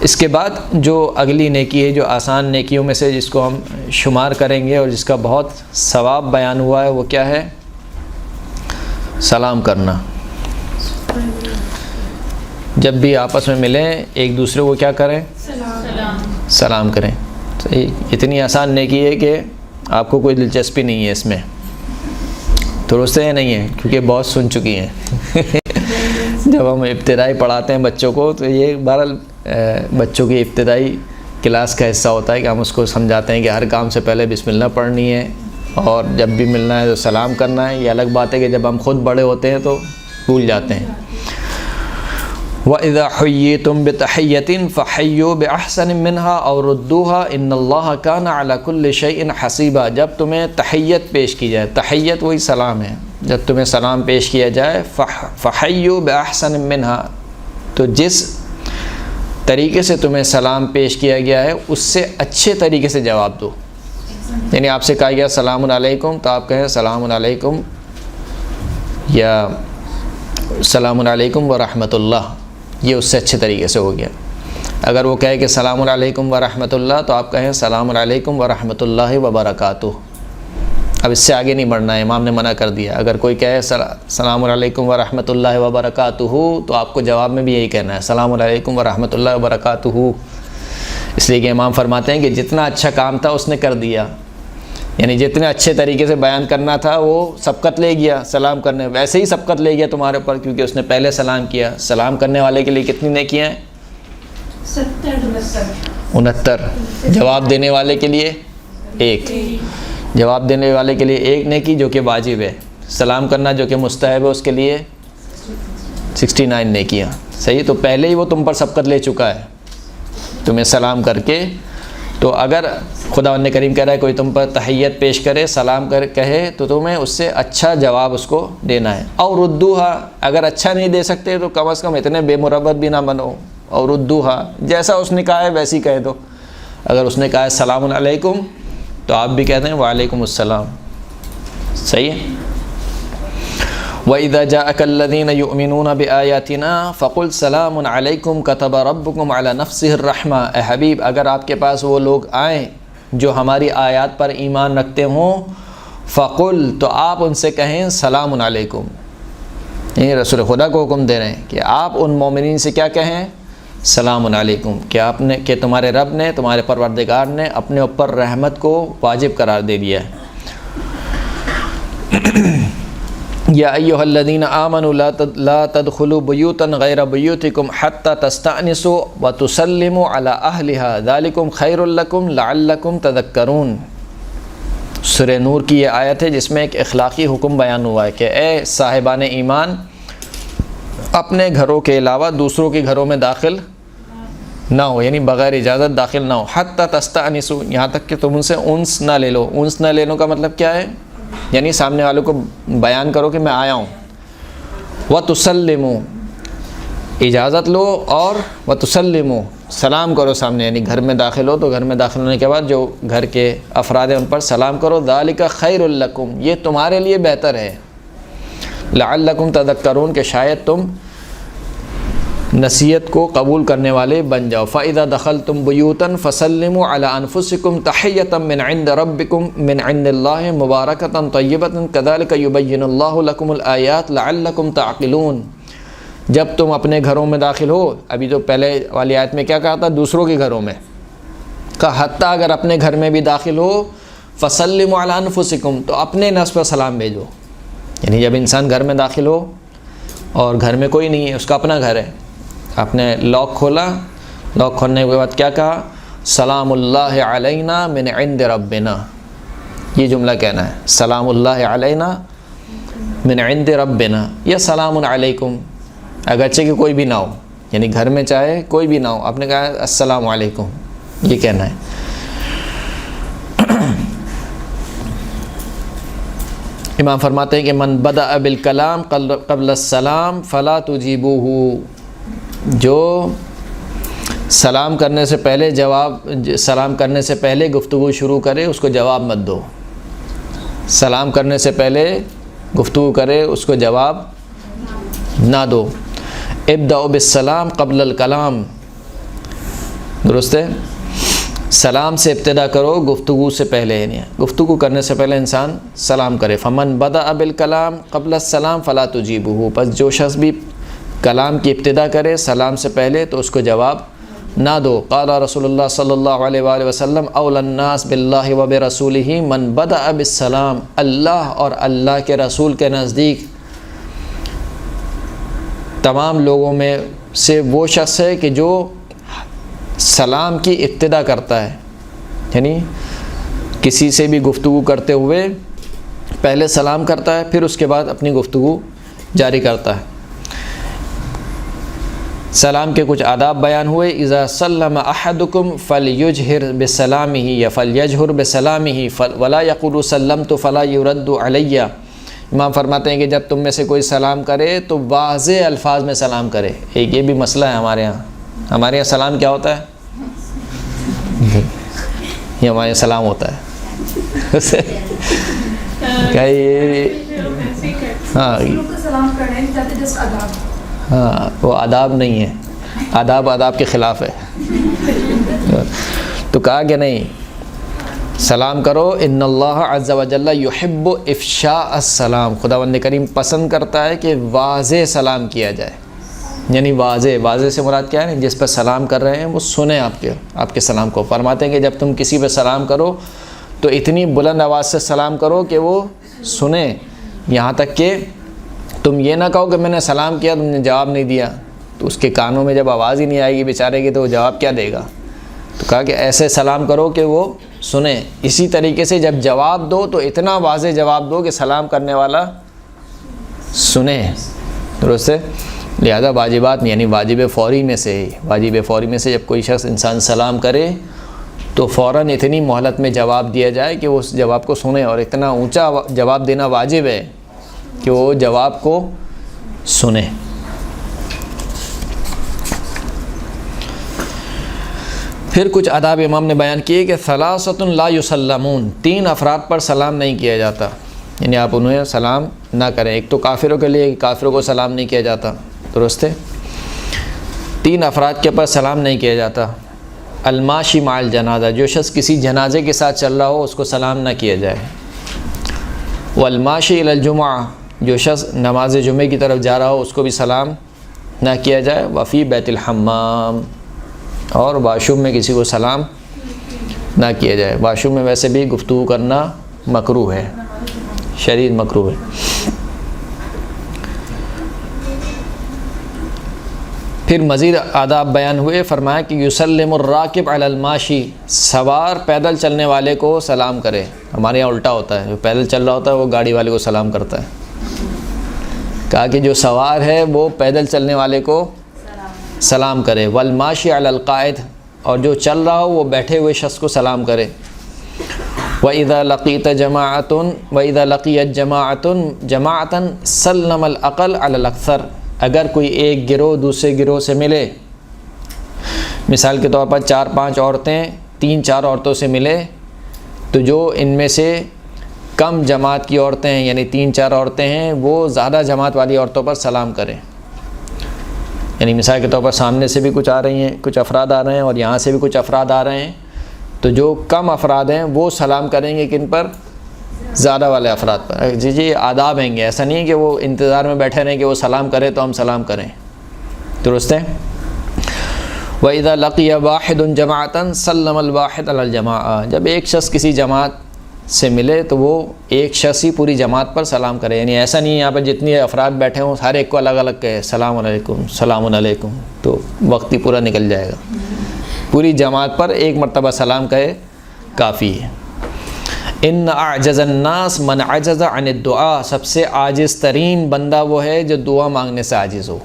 اس کے بعد جو اگلی نیکی ہے، جو آسان نیکیوں میں سے جس کو ہم شمار کریں گے اور جس کا بہت ثواب بیان ہوا ہے، وہ کیا ہے؟ سلام کرنا۔ جب بھی آپس میں ملیں ایک دوسرے کو کیا کریں؟ سلام کریں۔ اتنی آسان نیکی ہے کہ آپ کو کوئی دلچسپی نہیں ہے اس میں، درست ہے یا نہیں ہے؟ کیونکہ بہت سن چکی ہیں۔ جب ہم ابتدائی پڑھاتے ہیں بچوں کو تو یہ بہرحال بچوں کی ابتدائی کلاس کا حصہ ہوتا ہے کہ ہم اس کو سمجھاتے ہیں کہ ہر کام سے پہلے بسم اللہ پڑھنی ہے، اور جب بھی ملنا ہے تو سلام کرنا ہے۔ یہ الگ بات ہے کہ جب ہم خود بڑے ہوتے ہیں تو بھول جاتے ہیں۔ وَإِذَا حُيِّيتُم بِتَحِيَّةٍ فَحَيُّوا بِأَحْسَنٍ مِّنْهَا أَوْ رُدُّوهَا إِنَّ اللَّهَ كَانَ عَلَى كُلِّ شَيْءٍ حَسِيبًا، جب تمہیں تحیت پیش کی جائے، تحیت وہی سلام ہے، جب تمہیں سلام پیش کیا جائے فَحَيُّوا بِأَحْسَنٍ مِّنْهَا، تو جس طریقے سے تمہیں سلام پیش کیا گیا ہے اس سے اچھے طریقے سے جواب دو۔ یعنی آپ سے کہا گیا سلام علیکم تو آپ کہیں سلام علیکم یا سلام علیکم ورحمۃ اللہ، یہ اس سے اچھے طریقے سے ہو گیا۔ اگر وہ کہے کہ سلام علیکم ورحمۃ اللہ تو آپ کہیں سلام علیکم ورحمۃ اللہ وبرکاتہ۔ اب اس سے آگے نہیں بڑھنا ہے، امام نے منع کر دیا۔ اگر کوئی کہے سلام علیکم ورحمۃ اللہ وبرکاتہ تو آپ کو جواب میں بھی یہی کہنا ہے سلام علیکم ورحمۃ اللہ وبرکاتہ، اس لیے کہ امام فرماتے ہیں کہ جتنا اچھا کام تھا اس نے کر دیا، یعنی جتنے اچھے طریقے سے بیان کرنا تھا وہ سبقت لے گیا سلام کرنے، ویسے ہی سبقت لے گیا تمہارے اوپر، کیونکہ اس نے پہلے سلام کیا۔ سلام کرنے والے کے لیے کتنی نیکیاں ہیں؟ 69۔ جواب دینے والے کے لیے ایک، جواب دینے والے کے لیے ایک نیکی جو کہ واجب ہے، سلام کرنا جو کہ مستحب ہے اس کے لیے 69 نیکیاں۔ صحیح، تو پہلے ہی وہ تم پر سبقت لے چکا ہے تمہیں سلام کر کے۔ تو اگر خداوند کریم کہہ رہا ہے کوئی تم پر تحیت پیش کرے، سلام کہے، تو تمہیں اس سے اچھا جواب اس کو دینا ہے۔ اور ردوہا، اگر اچھا نہیں دے سکتے تو کم از کم اتنے بے مربت بھی نہ بنو۔ اور ردوہا، جیسا اس نے کہا ہے ویسی کہہ دو۔ اگر اس نے کہا ہے سلام علیکم تو آپ بھی کہتے ہیں وعلیکم السلام۔ صحیح ہے۔ وَإِذَا جَاءَكَ الَّذِينَ يُؤْمِنُونَ بِآيَاتِنَا فَقُلْ سَلَامٌ عَلَيْكُمْ كَتَبَ رَبُّكُمْ عَلَى نَفْسِهِ الرَّحْمَةَ، اے حبیب اگر آپ کے پاس وہ لوگ آئیں جو ہماری آیات پر ایمان رکھتے ہوں، فَقُلْ، تو آپ ان سے کہیں سلام علیکم، یہ رسول خدا کو حکم دے رہے ہیں کہ آپ ان مومنین سے کیا کہیں؟ سلام علیکم، کہ تمہارے رب نے، تمہارے پروردگار نے اپنے اوپر رحمت کو واجب قرار دے دیا ہے۔ یا ایھا الذین آمنوا لا تدخلوا بیوتا غیر بیوتکم حتی تستأنسوا وتسلموا علی اہلها ذالکم خیر لکم لعلکم تذکرون۔ سورہ نور کی یہ آیت ہے جس میں ایک اخلاقی حکم بیان ہوا ہے کہ اے صاحبان ایمان، اپنے گھروں کے علاوہ دوسروں کے گھروں میں داخل نہ ہو، یعنی بغیر اجازت داخل نہ ہو۔ حتی تستأنسوا، یہاں تک کہ تم ان سے انس نہ لے لو۔ انس نہ لینے کا مطلب کیا ہے؟ یعنی سامنے والوں کو بیان کرو کہ میں آیا ہوں۔ وَتُسَلِّمُوا، اجازت لو، اور وَتُسَلِّمُوا، سلام کرو سامنے، یعنی گھر میں داخل ہو تو گھر میں داخل ہونے کے بعد جو گھر کے افراد ہیں ان پر سلام کرو۔ ذَلِكَ خَيْرٌ لَكُمْ، یہ تمہارے لیے بہتر ہے۔ لَعَلَّكُمْ تَذَكَّرُونَ، کہ شاید تم نصیحت کو قبول کرنے والے بن جاؤ۔ فَإِذَا دَخَلْتُمْ بُيُوتًا فَسَلِّمُوا عَلَىٰ أَنفُسِكُمْ تَحِيَّةً مِّنْ عِندِ رَبِّكُمْ مِّنْ عِندِ اللَّهِ مُبَارَكَةً طَيِّبَةً كَذَلِكَ يُبَيِّنُ اللَّهُ لَكُمُ الْآيَاتِ لَعَلَّكُمْ تَعْقِلُونَ۔ جب تم اپنے گھروں میں داخل ہو، ابھی تو پہلے والی آیت میں کیا کہا تھا؟ دوسروں کے گھروں میں کہا، حتیٰ اگر اپنے گھر میں بھی داخل ہو، فَسَلِّمُوا عَلَىٰ أَنفُسِكُمْ، تو اپنے نفس پر سلام بھیجو۔ یعنی جب انسان گھر میں داخل ہو اور گھر میں کوئی نہیں ہے، اس کا اپنا گھر ہے، آپ نے لاک کھولا، لاک کھولنے کے بعد کیا کہا؟ سلام اللہ علینا من عند ربنا، یہ جملہ کہنا ہے، سلام اللہ علینا من عند ربنا، یا سلام علیکم، اگرچہ کہ کوئی بھی نہ ہو، یعنی گھر میں چاہے کوئی بھی نہ ہو، آپ نے کہا السلام علیکم، یہ کہنا ہے۔ امام فرماتے ہیں کہ من بدأ بالکلام قبل السلام فلا تجیبوہ، جو سلام کرنے سے پہلے گفتگو شروع کرے اس کو جواب مت دو۔ سلام کرنے سے پہلے گفتگو کرے اس کو جواب نہ دو۔ ابدأ بالسلام قبل الکلام، درست ہے؟ سلام سے ابتدا کرو گفتگو سے پہلے، یعنی گفتگو کرنے سے پہلے انسان سلام کرے۔ فمن بدأ بالکلام قبل السلام فلا تجیبہ، پس جو شخص بھی کلام کی ابتدا کرے سلام سے پہلے تو اس کو جواب نہ دو۔ قال رسول اللہ صلی اللہ علیہ وآلہ وسلم اولی الناس باللہ وبرسولہ من بدأ بالسلام، اللہ اور اللہ کے رسول کے نزدیک تمام لوگوں میں سے وہ شخص ہے کہ جو سلام کی ابتدا کرتا ہے، یعنی کسی سے بھی گفتگو کرتے ہوئے پہلے سلام کرتا ہے، پھر اس کے بعد اپنی گفتگو جاری کرتا ہے۔ سلام کے کچھ آداب بیان ہوئے۔ اذا سلم احدکم فلیجہر بسلامہ یا فلیجہر بسلامہ ولا یقول سلمت فلا یرد علی۔ امام فرماتے ہیں کہ جب تم میں سے کوئی سلام کرے تو واضح الفاظ میں سلام کرے۔ ایک یہ بھی مسئلہ ہے ہمارے یہاں سلام کیا ہوتا ہے؟ یہ ہمارے یہاں سلام ہوتا ہے کیا ہاں وہ آداب نہیں ہے، آداب کے خلاف ہے۔ تو کہا کہ نہیں، سلام کرو، ان اللہ عز و جل یحب افشاء السلام، خداوند کریم پسند کرتا ہے کہ واضح سلام کیا جائے، یعنی واضح سے مراد کیا ہے؟ جس پر سلام کر رہے ہیں وہ سنیں آپ کے سلام کو۔ فرماتے ہیں کہ جب تم کسی پہ سلام کرو تو اتنی بلند آواز سے سلام کرو کہ وہ سنیں، یہاں تک کہ تم یہ نہ کہو کہ میں نے سلام کیا تم نے جواب نہیں دیا، تو اس کے کانوں میں جب آواز ہی نہیں آئے گی بیچارے کی تو وہ جواب کیا دے گا؟ تو کہا کہ ایسے سلام کرو کہ وہ سنیں۔ اسی طریقے سے جب جواب دو تو اتنا واضح جواب دو کہ سلام کرنے والا سنے، درست ہے؟ لہذا واجبات یعنی واجب فوری میں سے جب کوئی شخص انسان سلام کرے تو فوراً اتنی مہلت میں جواب دیا جائے کہ وہ اس جواب کو سنے، اور اتنا اونچا جواب دینا واجب ہے کہ وہ جواب کو سنے۔ پھر کچھ آداب امام نے بیان کیے کہ ثلاثۃ لا یسلمون، 3 افراد پر سلام نہیں کیا جاتا، یعنی آپ انہیں سلام نہ کریں۔ ایک تو کافروں کے لیے، کافروں کو سلام نہیں کیا جاتا، درست ہے؟ 3 افراد کے پر سلام نہیں کیا جاتا۔ الماشی مع الجنازہ، جو شخص کسی جنازے کے ساتھ چل رہا ہو اس کو سلام نہ کیا جائے۔ والماشی الی الجمعہ، جو شخص نماز جمعے کی طرف جا رہا ہو اس کو بھی سلام نہ کیا جائے۔ وفی بیت الحمام، اور واش روم میں کسی کو سلام نہ کیا جائے۔ واش روم میں ویسے بھی گفتگو کرنا مکروہ ہے، شدید مکروہ ہے۔ پھر مزید آداب بیان ہوئے، فرمایا کہ یسلم الراکب علی الماشی، سوار پیدل چلنے والے کو سلام کرے۔ ہمارے یہاں الٹا ہوتا ہے، جو پیدل چل رہا ہوتا ہے وہ گاڑی والے کو سلام کرتا ہے۔ کہا کہ جو سوار ہے وہ پیدل چلنے والے کو سلام کرے۔ والماشی علی القائد، اور جو چل رہا ہو وہ بیٹھے ہوئے شخص کو سلام کرے۔ وَإِذَا لَقِيتَ جَمَاعَةٌ جَمَاعَةً سَلَّمَ الْأَقَلَّ عَلَى الْأَكْثَرِ، اگر کوئی ایک گروہ دوسرے گروہ سے ملے، مثال کے طور پر 4-5 عورتیں 3-4 عورتوں سے ملے، تو جو ان میں سے کم جماعت کی عورتیں ہیں یعنی 3-4 عورتیں ہیں وہ زیادہ جماعت والی عورتوں پر سلام کریں۔ یعنی مثال کے طور پر سامنے سے بھی کچھ آ رہی ہیں، کچھ افراد آ رہے ہیں، اور یہاں سے بھی کچھ افراد آ رہے ہیں، تو جو کم افراد ہیں وہ سلام کریں گے کن پر؟ زیادہ والے افراد پر۔ جی آداب ہیں گے، ایسا نہیں ہے کہ وہ انتظار میں بیٹھے رہیں کہ وہ سلام کرے تو ہم سلام کریں، درست ہے؟ وَإِذَا لَقِيَ وَاحِدٌ جَمَاعَةً سَلَّمَ الْوَاحِدُ عَلَى الْجَمَاعَةِ، جب ایک شخص کسی جماعت سے ملے تو وہ ایک شخص ہی پوری جماعت پر سلام کرے، یعنی ایسا نہیں ہے یہاں پر جتنی افراد بیٹھے ہوں ہر ایک کو الگ الگ کہے السلام علیکم السلام علیکم، تو وقت ہی پورا نکل جائے گا۔ پوری جماعت پر ایک مرتبہ سلام کہے کافی ہے۔ ان اعجز الناس من عجز عن الدعاء، سب سے عاجز ترین بندہ وہ ہے جو دعا مانگنے سے عاجز ہو،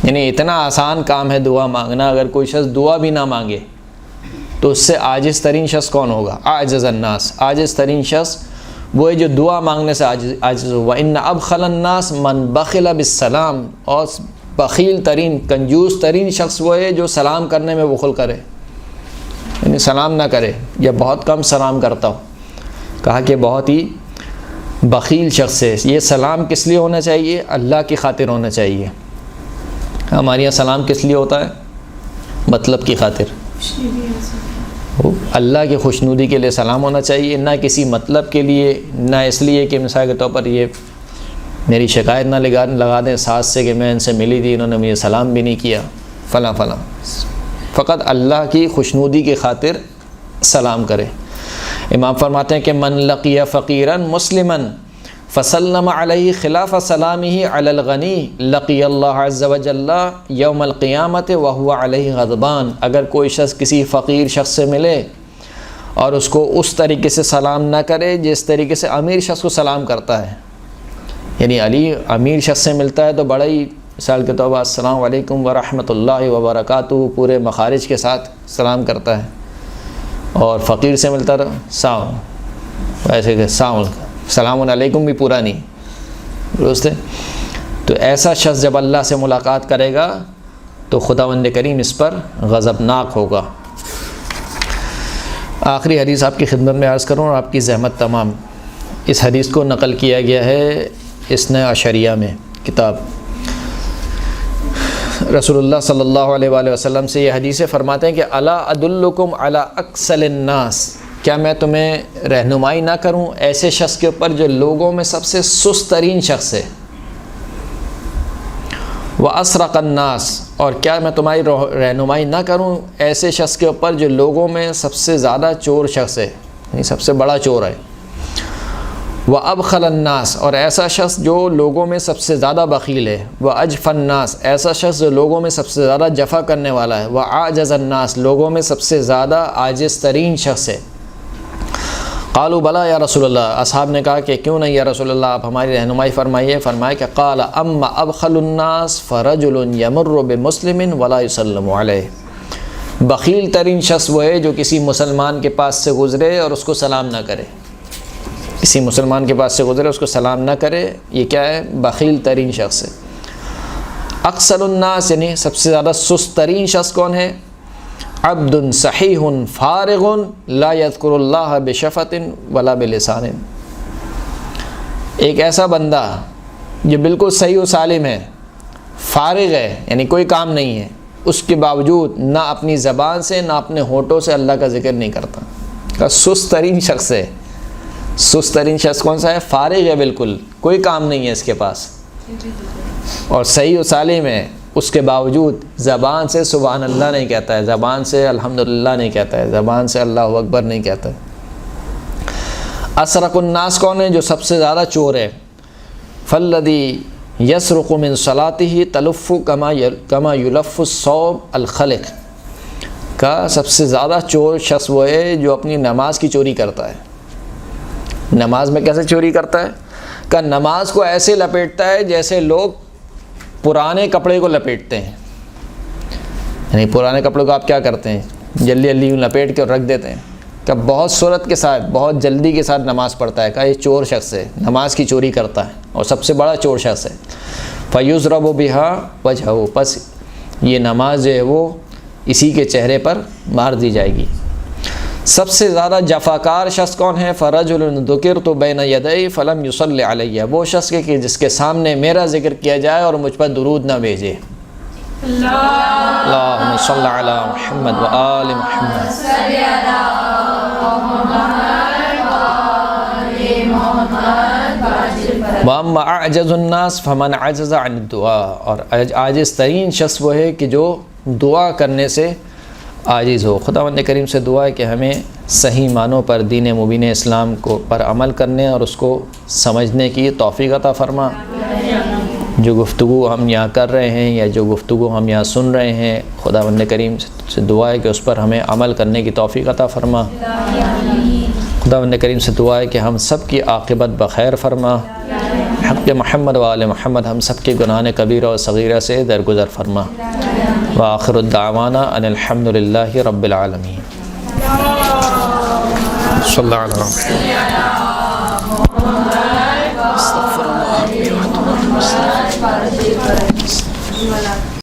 یعنی اتنا آسان کام ہے دعا مانگنا، اگر کوئی شخص دعا بھی نہ مانگے تو اس سے عاجز ترین شخص کون ہوگا؟ اعجز الناس، عاجز ترین شخص وہ ہے جو دعا مانگنے سے عاجز ہو۔ وَإِنَّ أَبْخَلَ النَّاسِ مَنْ بَخِلَ بِالسَّلَامِ، اور بخیل ترین کنجوس ترین شخص وہ ہے جو سلام کرنے میں بخل کرے، یعنی سلام نہ کرے یا بہت کم سلام کرتا ہو۔ کہا کہ بہت ہی بخیل شخص ہے۔ یہ سلام کس لیے ہونا چاہیے؟ اللہ کی خاطر ہونا چاہیے۔ ہمارے یہاں سلام کس لیے ہوتا ہے؟ مطلب کی خاطر، اللہ کی خوشنودی کے لیے سلام ہونا چاہیے، نہ کسی مطلب کے لیے، نہ اس لیے کہ مثال کے طور پر یہ میری شکایت نہ لگا دیں ساس سے کہ میں ان سے ملی تھی، انہوں نے مجھے سلام بھی نہیں کیا فلاں فلاں، فقط اللہ کی خوشنودی کی خاطر سلام کرے۔ امام فرماتے ہیں کہ من لقی فقیرا مسلما فسلم علیہ خلاف سلامہ علی الغنی لقی اللہ عز وجل یوم القیامت وہو علیہ غضبان۔ اگر کوئی شخص کسی فقیر شخص سے ملے اور اس کو اس طریقے سے سلام نہ کرے جس طریقے سے امیر شخص کو سلام کرتا ہے، یعنی علی امیر شخص سے ملتا ہے تو بڑا ہی مثال کے طور پر السلام علیکم ورحمۃ اللہ وبرکاتہ پورے مخارج کے ساتھ سلام کرتا ہے، اور فقیر سے ملتا رہا سلام، ایسے کہ سلام علیکم بھی پورا نہیں، درست ہے؟ تو ایسا شخص جب اللہ سے ملاقات کرے گا تو خداوند کریم اس پر غضبناک ہوگا۔ آخری حدیث آپ کی خدمت میں عرض کروں اور آپ کی زحمت تمام۔ اس حدیث کو نقل کیا گیا ہے اثنا عشریہ میں کتاب۔ رسول اللہ صلی اللہ علیہ وآلہ وسلم سے یہ حدیث فرماتے ہیں کہ الا ادلکم علی اکسل الناس، کیا میں تمہیں رہنمائی نہ کروں ایسے شخص کے اوپر جو لوگوں میں سب سے سست ترین شخص ہے، واسرق الناس، اور کیا میں تمہاری رہنمائی نہ کروں ایسے شخص کے اوپر جو لوگوں میں سب سے زیادہ چور شخص ہے، یعنی سب سے بڑا چور ہے، وابخل الناس، اور ایسا شخص جو لوگوں میں سب سے زیادہ بخیل ہے، واجف الناس، ایسا شخص جو لوگوں میں سب سے زیادہ جفا کرنے والا ہے، واعجز الناس، لوگوں میں سب سے زیادہ عاجز ترین شخص ہے۔ قالوا بلا یا رسول اللہ، اصحاب نے کہا کہ کیوں نہیں یا رسول اللہ، آپ ہماری رہنمائی فرمائیے۔ فرمایا کہ قال اما ابخل الناس فرجل یمر بمسلم ولا یسلم علیہ، بخیل ترین شخص وہ ہے جو کسی مسلمان کے پاس سے گزرے اور اس کو سلام نہ کرے، کسی مسلمان کے پاس سے گزرے اس کو سلام نہ کرے، یہ کیا ہے؟ بخیل ترین شخص ہے۔ اکثر الناس، یعنی سب سے زیادہ سست ترین شخص کون ہے؟ عبد صحیح فارغ لا یذکر اللہ بشفۃ ولا بلسان، ایک ایسا بندہ جو بالکل صحیح و سالم ہے، فارغ ہے یعنی کوئی کام نہیں ہے، اس کے باوجود نہ اپنی زبان سے نہ اپنے ہونٹوں سے اللہ کا ذکر نہیں کرتا، سست ترین شخص ہے۔ سست ترین شخص کون سا ہے؟ فارغ ہے، بالکل کوئی کام نہیں ہے اس کے پاس، اور صحیح و سالم ہے، اس کے باوجود زبان سے سبحان اللہ نہیں کہتا ہے، زبان سے الحمدللہ نہیں کہتا ہے، زبان سے اللہ اکبر نہیں کہتا ہے۔ اسرق الناس کون ہے؟ جو سب سے زیادہ چور ہے۔ فالذی یسرق من صلاتہ تلف کما یلف الثوب الخلق، کا سب سے زیادہ چور شخص وہ ہے جو اپنی نماز کی چوری کرتا ہے۔ نماز میں کیسے چوری کرتا ہے؟ کہ نماز کو ایسے لپیٹتا ہے جیسے لوگ پرانے کپڑے کو لپیٹتے ہیں، یعنی پرانے کپڑے کو آپ کیا کرتے ہیں؟ جلدی جلدی لپیٹ کے رکھ دیتے ہیں، کہ بہت سرعت کے ساتھ بہت جلدی کے ساتھ نماز پڑھتا ہے، کہ یہ چور شخص ہے، نماز کی چوری کرتا ہے اور سب سے بڑا چور شخص ہے۔ فَيُضْرَبُ بِهَا وَجْهَهُ، پس یہ نماز جو ہے وہ اسی کے چہرے پر مار دی جائے گی۔ سب سے زیادہ جفاکار شخص کون ہے؟ فَرَجُلٌ ذُكِرْتُ بَيْنَ يَدَيْ فَلَمْ يُصَلِّ عَلَيَّ، وہ شخص کہ جس کے سامنے میرا ذکر کیا جائے اور مجھ پر درود نہ بھیجے۔ اللہم صل علی محمد وآل محمد۔ وَأَمَّا أَعْجَزُ النَّاسِ فَمَنْ عَجَزَ عَنِ الدُّعَاءِ، اور عاجز ترین شخص وہ ہے کہ جو دعا کرنے سے عاجز ہو۔ خداوند کریم سے دعا ہے کہ ہمیں صحیح معنوں پر دین مبین اسلام کو پر عمل کرنے اور اس کو سمجھنے کی توفیق عطا فرما۔ جو گفتگو ہم یہاں کر رہے ہیں یا جو گفتگو ہم یہاں سن رہے ہیں، خداوند کریم سے دعا ہے کہ اس پر ہمیں عمل کرنے کی توفیق عطا فرما۔ خداوند کریم سے دعا ہے کہ ہم سب کی عاقبت بخیر فرما۔ حق محمد و آل محمد ہم سب کے گناہ کبیرہ و صغیرہ سے درگزر فرما۔ وآخر الدعوانا ان الحمد للہ رب العالمین۔ صلی اللہ علیہ وسلم۔